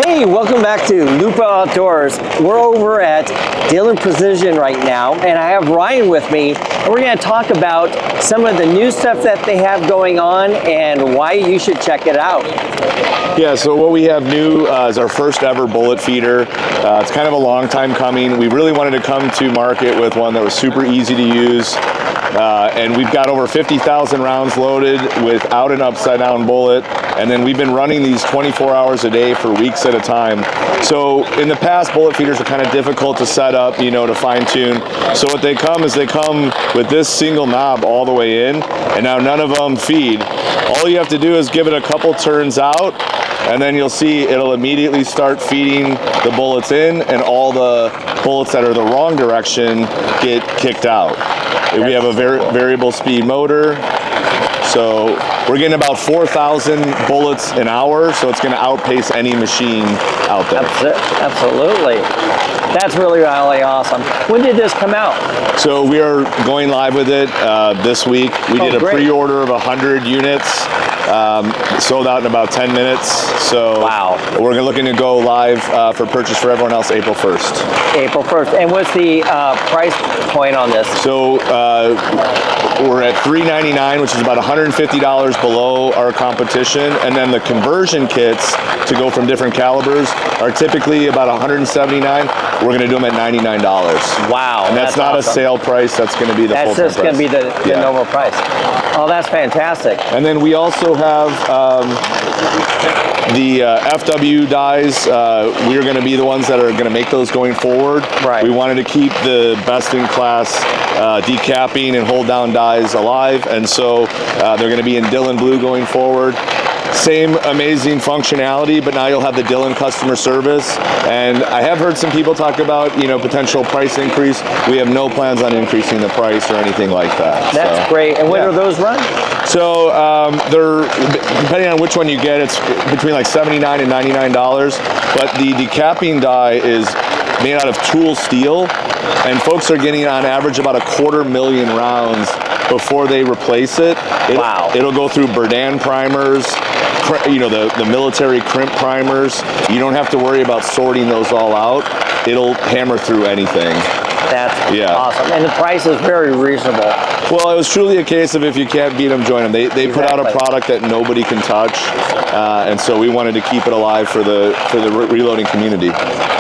Hey, welcome back to Lupo Outdoors. We're over at Dillon Precision right now, and I have Ryan with me, and we're going to talk about some of the new stuff that they have going on and why you should check it out. Yeah, so what we have new is our first ever bullet feeder. It's kind of a long time coming. We really wanted to come to market with one that was super easy to use. And we've got over 50,000 rounds loaded without an upside down bullet. And then we've been running these 24 hours a day for weeks at a time. So in the past, bullet feeders are kind of difficult to set up, you know, to fine tune. So what they come with this single knob all the way in, and now none of them feed. All you have to do is give it a couple turns out, and then you'll see it'll immediately start feeding the bullets in, and all the bullets that are the wrong direction get kicked out. We have a variable speed motor, so we're getting about 4,000 bullets an hour, so it's going to outpace any machine out there. Absolutely. That's really awesome. When did this come out? So we are going live with it this week. We did a pre-order of 100 units. Sold out in about 10 minutes. So wow. We're looking to go live for purchase for everyone else April 1st. April 1st. And what's the price point on this? So we're at $399, which is about $150 below our competition. And then the conversion kits to go from different calibers are typically about $179. We're going to do them at $99. Wow. And that's not awesome. A sale price. That's going to be the full price. That's just going to be the normal price. Oh, that's fantastic. And then we also have the FW dies. We are going to be the ones that are going to make those going forward. Right. We wanted to keep the best-in-class decapping and hold-down dies alive, and so they're going to be in Dillon Blue going forward. Same amazing functionality, but now you'll have the Dillon customer service. And I have heard some people talk about, you know, potential price increase. We have no plans on increasing the price or anything like that. That's great. And when do those run? So they're, depending on which one you get, it's between like $79 and $99. But the decapping die is made out of tool steel, and folks are getting on average about 250,000 rounds before they replace it. Wow. It'll go through Berdan primers, you know, the military crimp primers. You don't have to worry about sorting those all out. It'll hammer through anything. That's awesome. And the price is very reasonable. Well, it was truly a case of if you can't beat them, join them. They put out a product that nobody can touch, and so we wanted to keep it alive for the reloading community.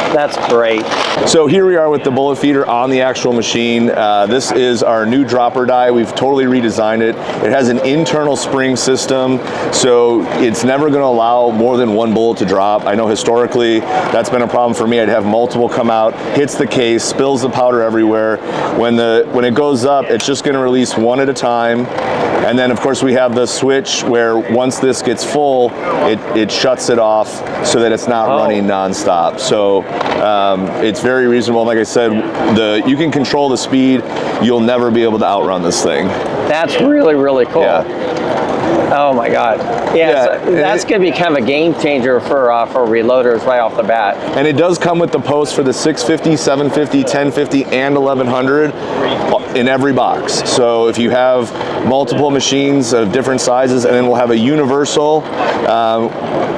That's great. So here we are with the bullet feeder on the actual machine. This is our new dropper die. We've totally redesigned it. It has an internal spring system, so it's never going to allow more than one bullet to drop. I know historically that's been a problem for me. I'd have multiple come out, hits the case, spills the powder everywhere. When it goes up, it's just going to release one at a time. And then of course we have the switch where once this gets full, it shuts it off so that it's not running nonstop. So it's very reasonable. Like I said, you can control the speed. You'll never be able to outrun this thing. That's really, really cool. Yeah. Oh my God. Yeah, so that's going to be kind of a game changer for reloaders right off the bat. And it does come with the post for the 650, 750, 1050, and 1100 in every box. So if you have multiple machines of different sizes, and then we'll have a universal.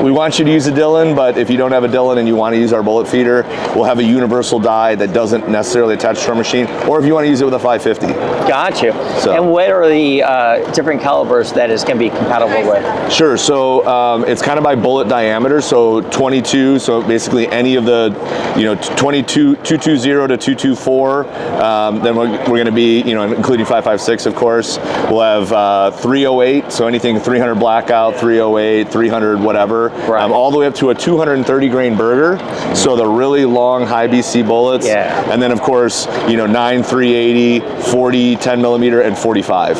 We want you to use a Dillon, but if you don't have a Dillon and you want to use our bullet feeder, we'll have a universal die that doesn't necessarily attach to our machine, or if you want to use it with a 550. Got you. So, and what are the different calibers that it's going to be compatible with? Sure. So it's kind of by bullet diameter. So 22. So basically any of the, 22, 220 to 224. Then we're going to be, including 556, of course. We'll have 308. So anything 300 blackout, 308, 300, whatever. Right. All the way up to a 230 grain burger. So the really long high BC bullets. Yeah. And then of course, 9, 380, 40, 10 millimeter, and 45.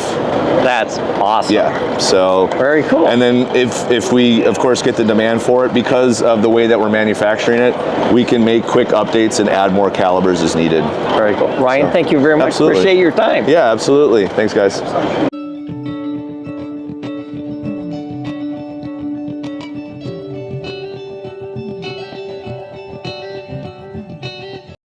That's awesome. Yeah. So very cool. And then if we of course get the demand for it, because of the way that we're manufacturing it, we can make quick updates and add more calibers as needed. Very cool. Ryan, thank you very much. Absolutely. Appreciate your time. Yeah, absolutely. Thanks, guys.